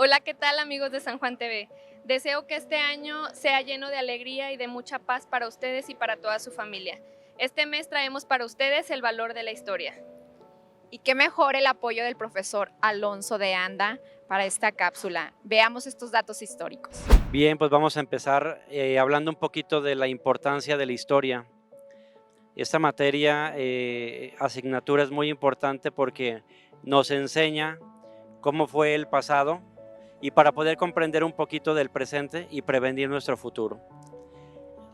Hola, ¿qué tal amigos de San Juan TV? Deseo que este año sea lleno de alegría y de mucha paz para ustedes y para toda su familia. Este mes traemos para ustedes el valor de la historia. Y qué mejor el apoyo del profesor Alonso de Anda para esta cápsula. Veamos estos datos históricos. Bien, pues vamos a empezar hablando un poquito de la importancia de la historia. Esta materia, asignatura es muy importante porque nos enseña cómo fue el pasado y para poder comprender un poquito del presente y prevenir nuestro futuro.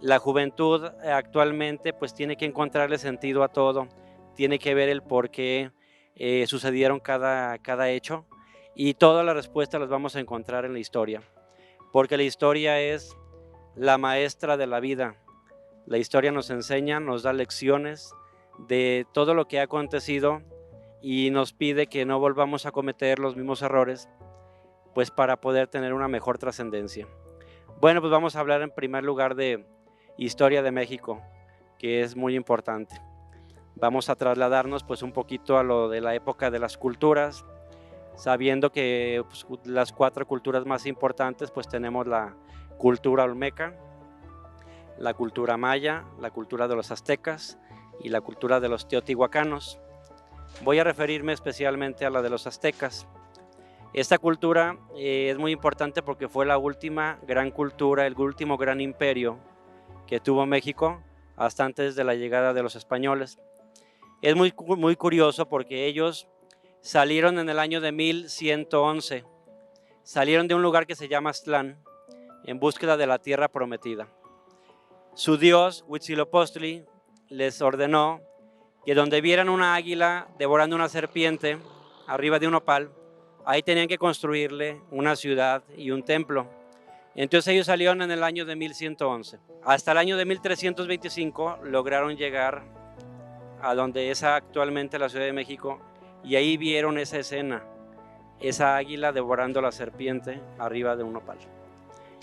La juventud actualmente pues tiene que encontrarle sentido a todo, tiene que ver el por qué sucedieron cada hecho y todas las respuestas las vamos a encontrar en la historia, porque la historia es la maestra de la vida. La historia nos enseña, nos da lecciones de todo lo que ha acontecido y nos pide que no volvamos a cometer los mismos errores, pues para poder tener una mejor trascendencia. Bueno, pues vamos a hablar en primer lugar de historia de México, que es muy importante. Vamos a trasladarnos pues un poquito a lo de la época de las culturas, sabiendo que pues, las 4 culturas más importantes pues tenemos la cultura olmeca, la cultura maya, la cultura de los aztecas y la cultura de los teotihuacanos. Voy a referirme especialmente a la de los aztecas. Esta cultura es muy importante porque fue la última gran cultura, el último gran imperio que tuvo México hasta antes de la llegada de los españoles. Es muy curioso porque ellos salieron en el año de 1111, salieron de un lugar que se llama Aztlán en búsqueda de la tierra prometida. Su dios, Huitzilopochtli, les ordenó que donde vieran una águila devorando una serpiente arriba de un nopal, ahí tenían que construirle una ciudad y un templo. Entonces ellos salieron en el año de 1111. Hasta el año de 1325 lograron llegar a donde es actualmente la Ciudad de México y ahí vieron esa escena, esa águila devorando la serpiente arriba de un nopal.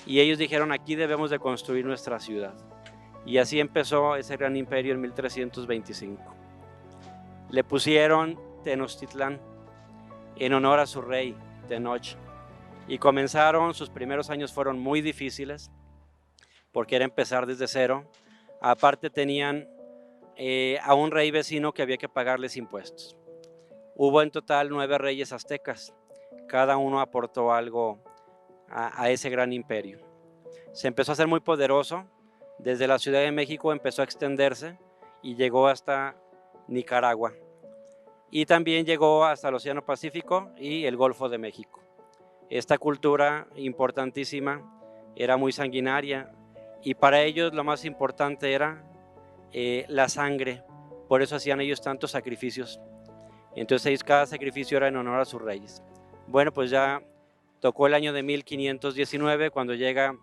Y ellos dijeron, aquí debemos de construir nuestra ciudad. Y así empezó ese gran imperio en 1325. Le pusieron Tenochtitlán en honor a su rey, Tenoch. Y comenzaron, sus primeros años fueron muy difíciles, porque era empezar desde cero. Aparte tenían a un rey vecino que había que pagarles impuestos. Hubo en total 9 reyes aztecas, cada uno aportó algo a ese gran imperio. Se empezó a hacer muy poderoso, desde la Ciudad de México empezó a extenderse y llegó hasta Nicaragua. Y también llegó hasta el Océano Pacífico y el Golfo de México. Esta cultura importantísima era muy sanguinaria y para ellos lo más importante era la sangre, por eso hacían ellos tantos sacrificios. Entonces cada sacrificio era en honor a sus reyes. Bueno, pues ya tocó el año de 1519 cuando llega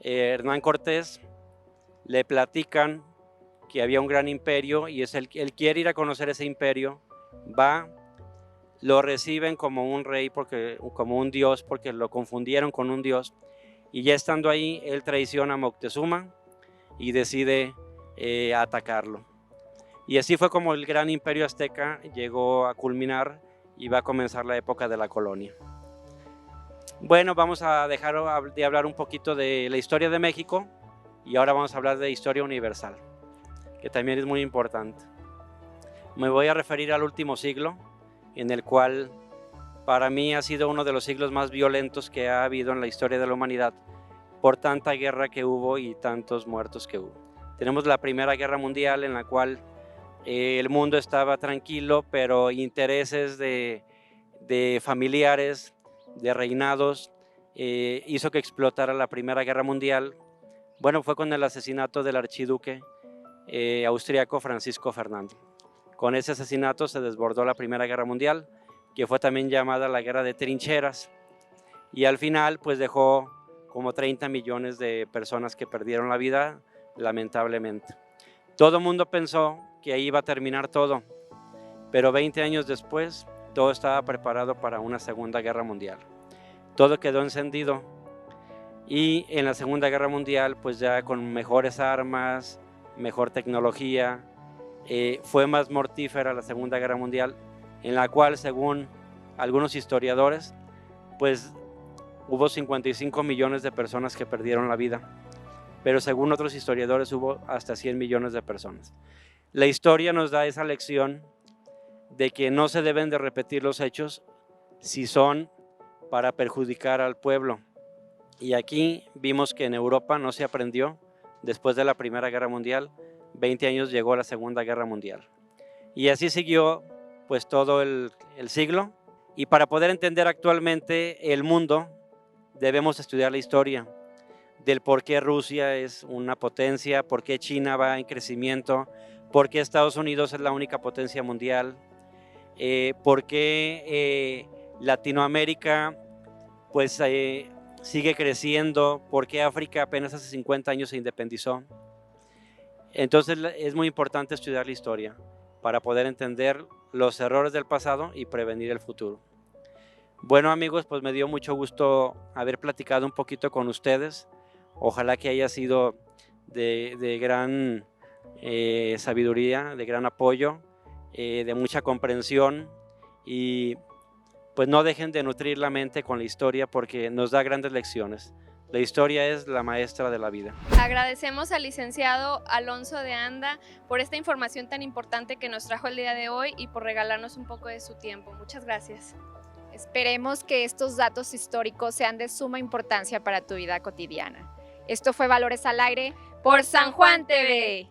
Hernán Cortés, le platican que había un gran imperio y él quiere ir a conocer ese imperio, va, lo reciben como un rey, como un dios, porque lo confundieron con un dios, y ya estando ahí, él traiciona a Moctezuma y decide atacarlo. Y así fue como el gran imperio azteca llegó a culminar y va a comenzar la época de la colonia. Bueno, vamos a dejar de hablar un poquito de la historia de México y ahora vamos a hablar de historia universal, que también es muy importante. Me voy a referir al último siglo, en el cual para mí ha sido uno de los siglos más violentos que ha habido en la historia de la humanidad, por tanta guerra que hubo y tantos muertos que hubo. Tenemos la Primera Guerra Mundial, en la cual el mundo estaba tranquilo, pero intereses de familiares, de reinados, hizo que explotara la Primera Guerra Mundial. Bueno, fue con el asesinato del archiduque austriaco Francisco Fernando. Con ese asesinato se desbordó la Primera Guerra Mundial, que fue también llamada la Guerra de Trincheras, y al final pues dejó como 30 millones de personas que perdieron la vida, lamentablemente. Todo el mundo pensó que ahí iba a terminar todo, pero 20 años después todo estaba preparado para una Segunda Guerra Mundial. Todo quedó encendido y en la Segunda Guerra Mundial pues ya con mejores armas, mejor tecnología, fue más mortífera la Segunda Guerra Mundial, en la cual según algunos historiadores pues hubo 55 millones de personas que perdieron la vida, pero según otros historiadores hubo hasta 100 millones de personas. La historia nos da esa lección de que no se deben de repetir los hechos si son para perjudicar al pueblo. Y aquí vimos que en Europa no se aprendió. Después de la Primera Guerra Mundial, 20 años llegó la Segunda Guerra Mundial. Y así siguió pues todo el siglo. Y para poder entender actualmente el mundo, debemos estudiar la historia del por qué Rusia es una potencia, por qué China va en crecimiento, por qué Estados Unidos es la única potencia mundial, por qué Latinoamérica pues sigue creciendo, por qué África apenas hace 50 años se independizó. Entonces es muy importante estudiar la historia para poder entender los errores del pasado y prevenir el futuro. Bueno amigos, pues me dio mucho gusto haber platicado un poquito con ustedes. Ojalá que haya sido de gran sabiduría, de gran apoyo, de mucha comprensión, y pues no dejen de nutrir la mente con la historia porque nos da grandes lecciones. La historia es la maestra de la vida. Agradecemos al licenciado Alonso de Anda por esta información tan importante que nos trajo el día de hoy y por regalarnos un poco de su tiempo. Muchas gracias. Esperemos que estos datos históricos sean de suma importancia para tu vida cotidiana. Esto fue Valores al Aire Por San Juan TV.